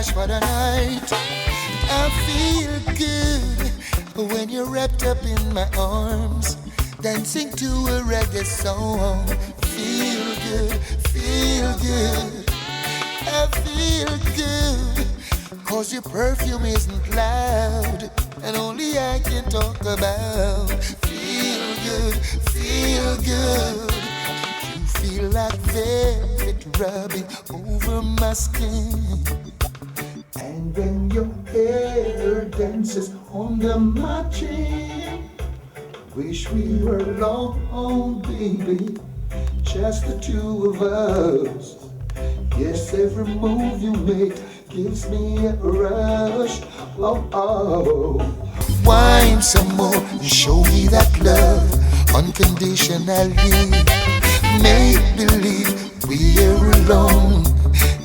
gosh, what a night. I feel good when you're wrapped up in my arms, dancing to a reggae song. Feel good, feel good. I feel good, 'cause your perfume isn't loud, and only I can talk about. Feel good, feel good. You feel like velvet rubbing over my skin. And when your hair dances under my chin, wish we were alone, baby, just the two of us. Yes, every move you make gives me a rush. Oh, oh. Wine some more and show me that love unconditionally. Make believe we're alone,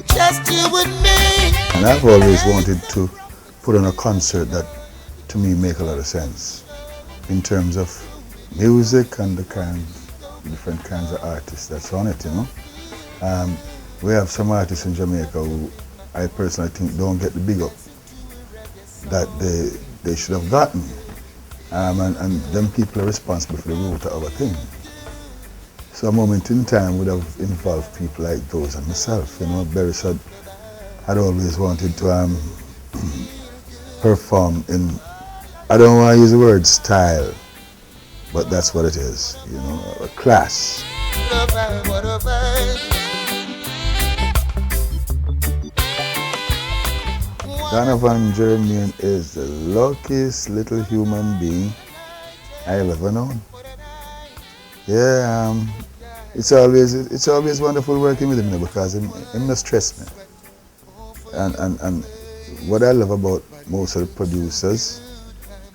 just you and me. And I've always wanted to put on a concert that, to me, make a lot of sense in terms of music and the different kinds of artists that's on it, you know. We have some artists in Jamaica who I personally think don't get the big up that they should have gotten. And them people are responsible for the root of our thing. So a moment in time would have involved people like those and myself. You know, Beres had always wanted to perform in, I don't want to use the word style, but that's what it is, you know, a class. Donovan Jermaine is the luckiest little human being I've ever known. Yeah, it's always wonderful working with him because him not stress me. And what I love about most of the producers,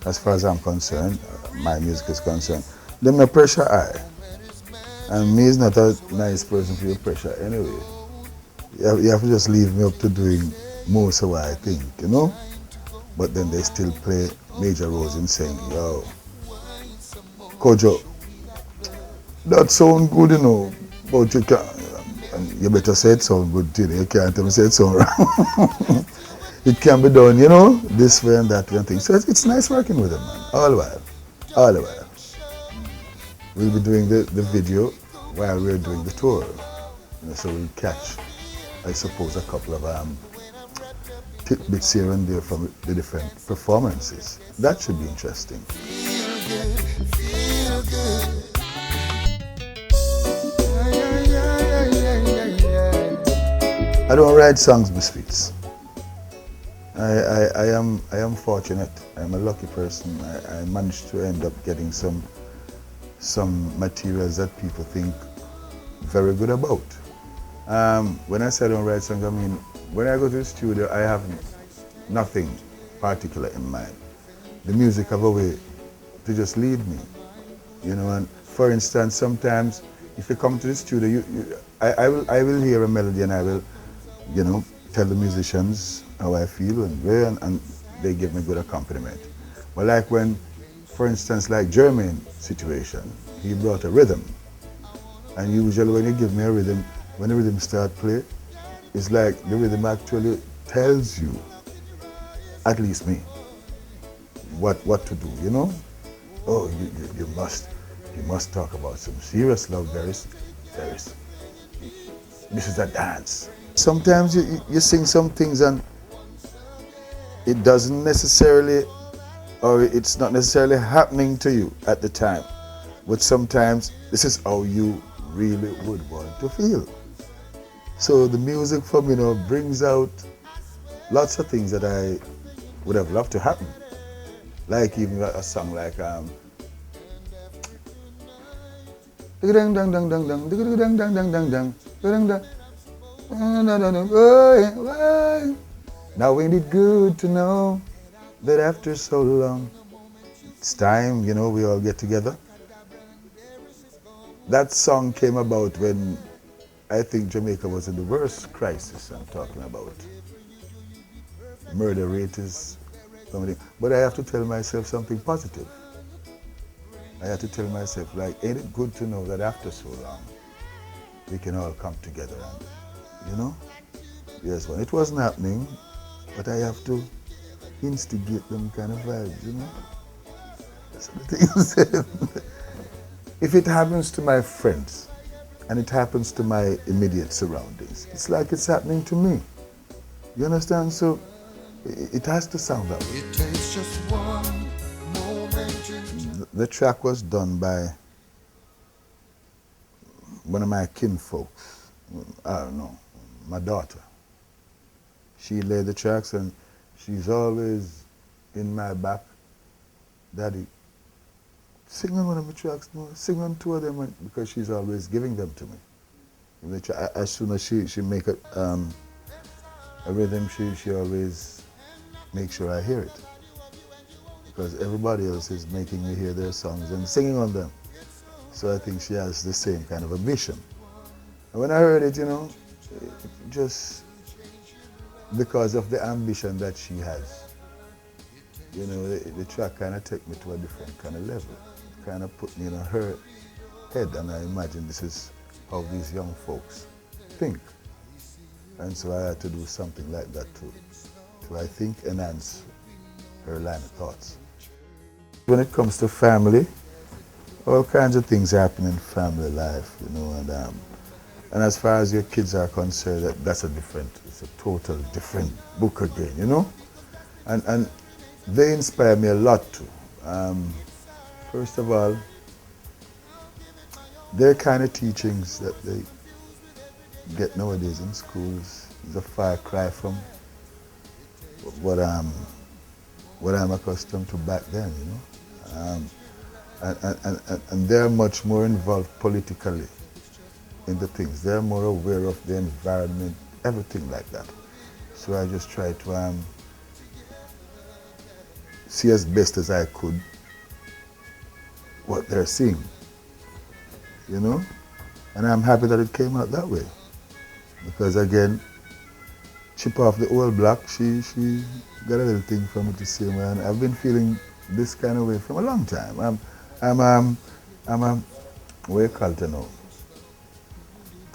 as far as I'm concerned, my music is concerned, them no pressure high. And me is not a nice person for your pressure anyway. You have to just leave me up to doing most of what I think, you know? But then they still play major roles in saying, yo, Kojo, that sound good, you know, but you can't, and you better say it sound good too, you can't tell me say it sound wrong. It can be done, you know, this way and that way and things. So it's nice working with them, man, all the while. We'll be doing the video while we're doing the tour. You know, so we'll catch, I suppose, a couple of tidbits here and there from the different performances. That should be interesting. Feel good. I don't write songs, misfits. I am fortunate. I'm a lucky person. I managed to end up getting some materials that people think very good about. When I say I don't write songs, I mean when I go to the studio, I have nothing particular in mind. The music have a way to just lead me, you know. And for instance, sometimes if you come to the studio, I will hear a melody and I will, you know, tell the musicians how I feel and they give me good accompaniment. But like when, for instance, like Jermaine situation, he brought a rhythm, and usually when you give me a rhythm, when the rhythm start play, it's like the rhythm actually tells you, at least me, what to do, you know? Oh, you must talk about some serious love, Beres. This is a dance. Sometimes you sing some things and it doesn't necessarily, or it's not necessarily happening to you at the time, but sometimes this is how you really would want to feel. So the music for me, you know, brings out lots of things that I would have loved to happen. Like even a song like now ain't it good to know that after so long, it's time, you know, we all get together. That song came about when I think Jamaica was in the worst crisis I'm talking about. Murder rate is something. But I have to tell myself something positive. I have to tell myself, like, ain't it good to know that after so long, we can all come together and, you know? Yes, when it wasn't happening, but I have to instigate them kind of vibes, you know. So the thing is, if it happens to my friends and it happens to my immediate surroundings, it's like it's happening to me. You understand? So it has to sound that way. It takes just one moment. The track was done by one of my kinfolks. I don't know, my daughter. She laid the tracks and she's always in my back. Daddy, sing on one of the tracks, no, sing on two of them, because she's always giving them to me. As soon as she make a rhythm, she always makes sure I hear it. Because everybody else is making me hear their songs and singing on them. So I think she has the same kind of ambition. And when I heard it, you know, just because of the ambition that she has, you know, the track kind of took me to a different kind of level. It kind of put me in her head, and I imagine this is how these young folks think. And so I had to do something like that to I think, enhance her line of thoughts. When it comes to family, all kinds of things happen in family life, you know, and as far as your kids are concerned, it's a total different book again, you know? And they inspire me a lot too. First of all, their kind of teachings that they get nowadays in schools is a far cry from what I'm accustomed to back then, you know? And they're much more involved politically in the things. They're more aware of the environment, everything like that. So I just try to see as best as I could what they're seeing, you know? And I'm happy that it came out that way. Because again, chip off the old block, she got a little thing from it the same way, and I've been feeling this kind of way from a long time. I'm a, what do you call it now?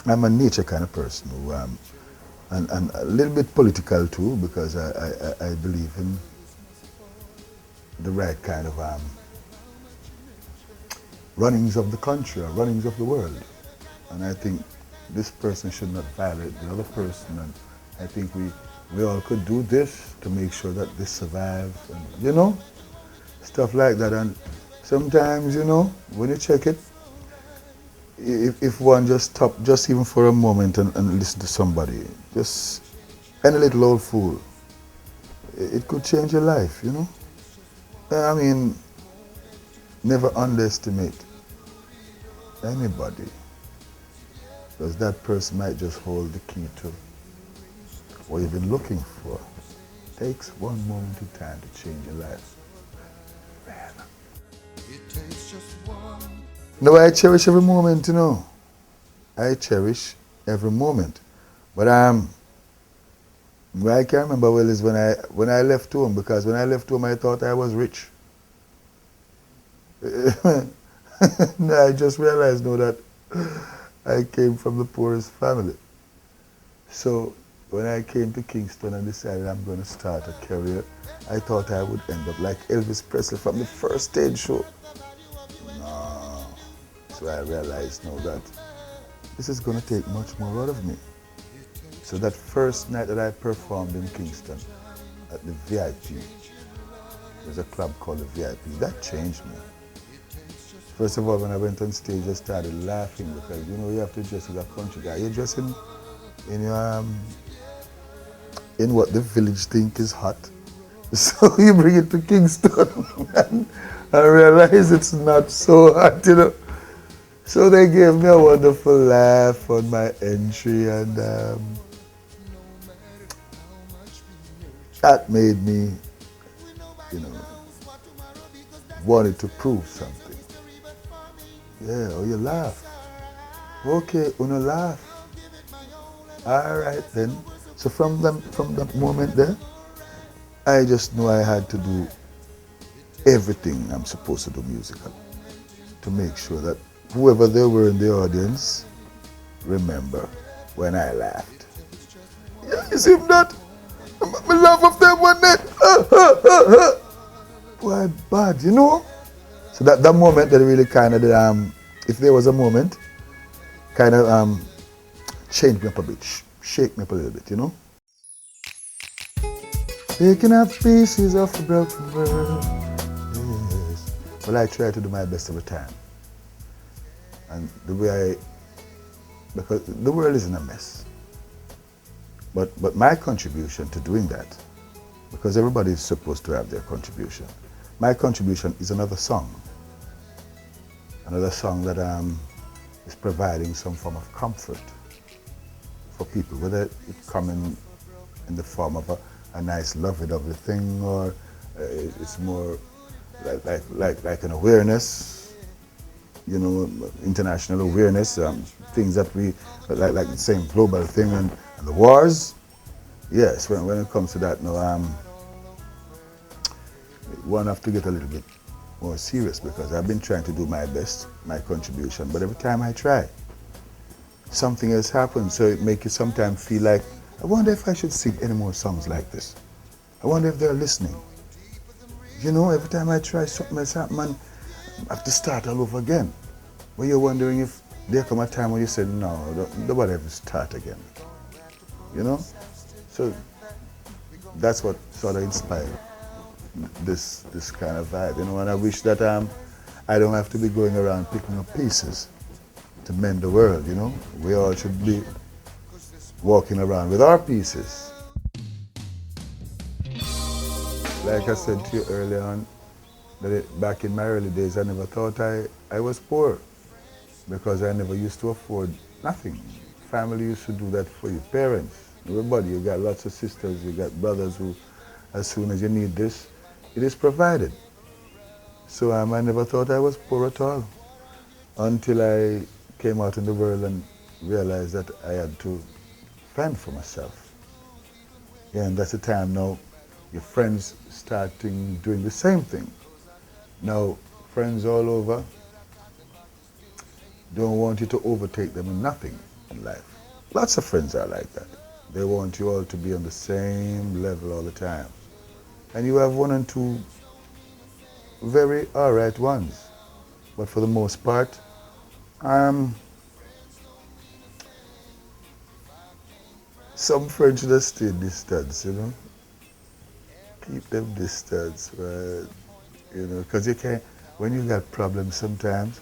I'm a nature kind of person who, and a little bit political too, because I believe in the right kind of runnings of the country or runnings of the world. And I think this person should not violate the other person, and I think we all could do this to make sure that this survives, and, you know, stuff like that. And sometimes, you know, when you check it, if one just stop, just even for a moment and listen to somebody, just any little old fool, it could change your life, you know? I mean, never underestimate anybody, because that person might just hold the key to what you've been looking for. It takes one moment in time to change your life. Man. It takes just one. No, I cherish every moment, you know. I cherish every moment. But what I can remember well is when I left home, because when I left home I thought I was rich. No, I just realized now that I came from the poorest family. So when I came to Kingston and decided I'm going to start a career, I thought I would end up like Elvis Presley from the first stage show. No. So I realized now that this is going to take much more out of me. So that first night that I performed in Kingston at the VIP, there's a club called the VIP, that changed me. First of all, when I went on stage, I started laughing because, you know, you have to dress as a country guy. You're dressing in your, in what the village think is hot. So you bring it to Kingston and I realize it's not so hot, you know. So they gave me a wonderful laugh on my entry, and that made me, you know, wanted to prove something. Yeah, oh, you laugh. Okay, una laugh. All right then. So from that moment there, I just knew I had to do everything I'm supposed to do musically to make sure that whoever they were in the audience remember when I laughed. Yeah, you see that? My love of them one day. Why bad, you know? So that moment that really kind of, if there was a moment, kind of changed me up a bit, shake me up a little bit, you know? Picking up pieces of a broken world, yes. Well, I try to do my best every time. And the way because the world is in a mess. But my contribution to doing that, because everybody is supposed to have their contribution, my contribution is another song. Another song that is providing some form of comfort for people, whether it come in the form of a nice lovey-dovey thing, or it's more like an awareness, you know, international awareness, things that we, like the same global thing and the wars. Yes, when it comes to that, no, one have to get a little bit more serious, because I've been trying to do my best, my contribution, but every time I try, something has happened, so it makes you sometimes feel like, I wonder if I should sing any more songs like this. I wonder if they're listening. You know, every time I try, something has happened, and I have to start all over again. But you're wondering if there come a time when you say, no, nobody ever start again. You know? So that's what sort of inspired this kind of vibe, you know, and I wish that I don't have to be going around picking up pieces to mend the world, you know. We all should be walking around with our pieces. Like I said to you earlier on, that back in my early days, I never thought I was poor, because I never used to afford nothing. Family used to do that for you, parents, everybody. You got lots of sisters, you got brothers who, as soon as you need this, it is provided. So I never thought I was poor at all, until I came out in the world and realized that I had to fend for myself. Yeah, and that's the time now your friends starting doing the same thing. Now, friends all over don't want you to overtake them in nothing in life. Lots of friends are like that. They want you all to be on the same level all the time. And you have one and two very all right ones. But for the most part, some friends should have stayed distance, you know. Keep them distance, right? You know, because you can't, when you got problems sometimes,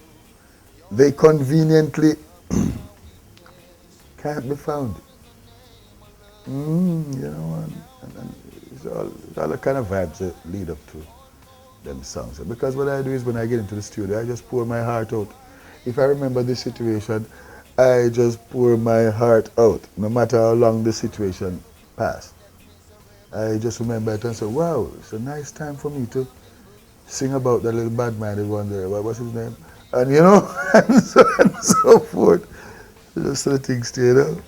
they conveniently can't be found. You know, and it's all the kind of vibes that lead up to them songs. Because what I do is when I get into the studio, I just pour my heart out. If I remember this situation, I just pour my heart out, no matter how long the situation passed. I just remember it and say, wow, it's a nice time for me to sing about that little bad-minded one there. What was his name? And you know, and so forth. Those sort of things too, you know.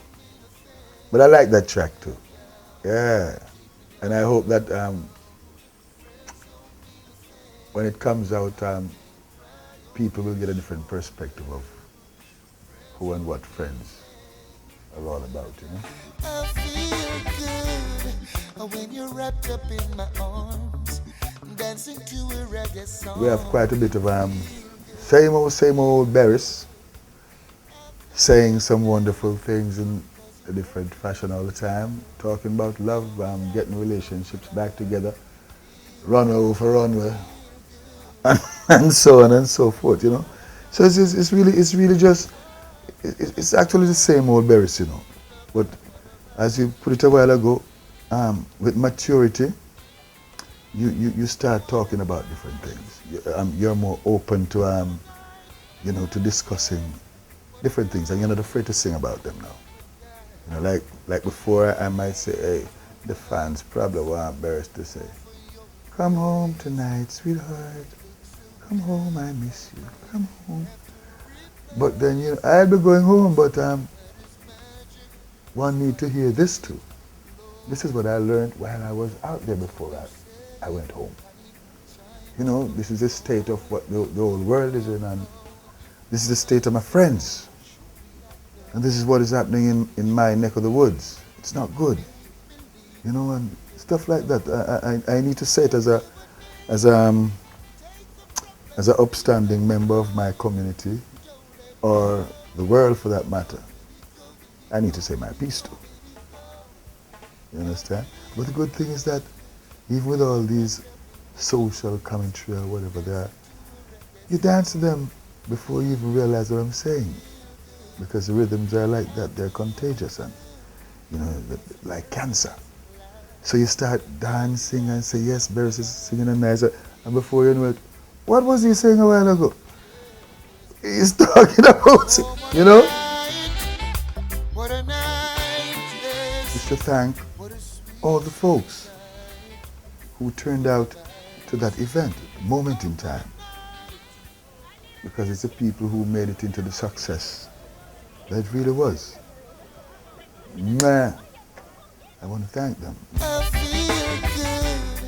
But I like that track too. Yeah. And I hope that when it comes out, people will get a different perspective of who and what friends are all about, you know. I feel good when you're wrapped up in my arms, dancing to a reggae song. We have quite a bit of same old Beres, saying some wonderful things in a different fashion all the time, talking about love, getting relationships back together, runway for runway, and so on and so forth, you know. So it's really just, it's actually the same old Beres, you know. But as you put it a while ago, with maturity, you start talking about different things. You're more open to, you know, to discussing different things, and you're not afraid to sing about them now. You know, like before, I might say, hey, the fans probably want Beres to say, come home tonight, sweetheart. Come home, I miss you. Come home. But then, you know, I'll be going home, but one need to hear this too. This is what I learned while I was out there before I went home. You know, this is the state of what the whole world is in, and this is the state of my friends. And this is what is happening in my neck of the woods. It's not good. you know, and stuff like that. I need to say it as a as a as an upstanding member of my community, or the world for that matter. I need to say my piece too. You understand? But the good thing is that even with all these social commentary or whatever they are, you dance to them before you even realize what I'm saying. Because the rhythms are like that, they're contagious and, you know, like cancer. So you start dancing and say, yes, Beres is singing a nice, and before you know it, what was he saying a while ago? He's talking about, you know? What a night, Just to thank all the folks who turned out to that event, moment in time. Because it's the people who made it into the success that it really was. Man, I want to thank them. I feel good